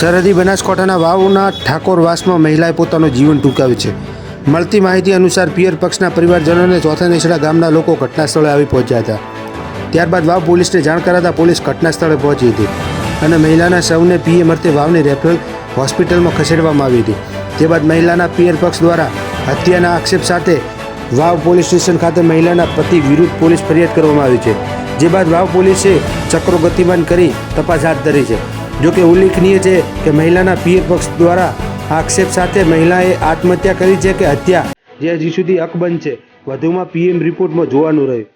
સરહદી બનાસકાંઠાના વાવના ઠાકોરવાસમાં મહિલાએ પોતાનું જીવન ટૂંકાવ્યું છે। મળતી માહિતી અનુસાર પિયર પક્ષના પરિવારજનોને ચોથા નેસડા ગામના લોકો ઘટના સ્થળે આવી પહોંચ્યા હતા। ત્યારબાદ વાવ પોલીસને જાણ કરાતા પોલીસ ઘટના સ્થળે પહોંચી હતી અને મહિલાના શવને પીએમ અર્થે વાવની રેફરલ હોસ્પિટલમાં ખસેડવામાં આવી હતી। તે બાદ મહિલાના પિયર પક્ષ દ્વારા હત્યાના આક્ષેપ સાથે વાવ પોલીસ સ્ટેશન ખાતે મહિલાના પતિ વિરુદ્ધ પોલીસ ફરિયાદ કરવામાં આવી છે। જે બાદ વાવ પોલીસે ચક્રો ગતિમાન કરી તપાસ હાથ ધરી છે। જો કે ઉલ્લેખનીય છે કે મહિલાના પિયર પક્ષ દ્વારા આક્ષેપ સાથે મહિલાએ આત્મહત્યા કરી છે કે હત્યા, જે હજી સુધી અકબંધ છે। વધુમાં પીએમ રિપોર્ટમાં જોવાનું રહ્યું।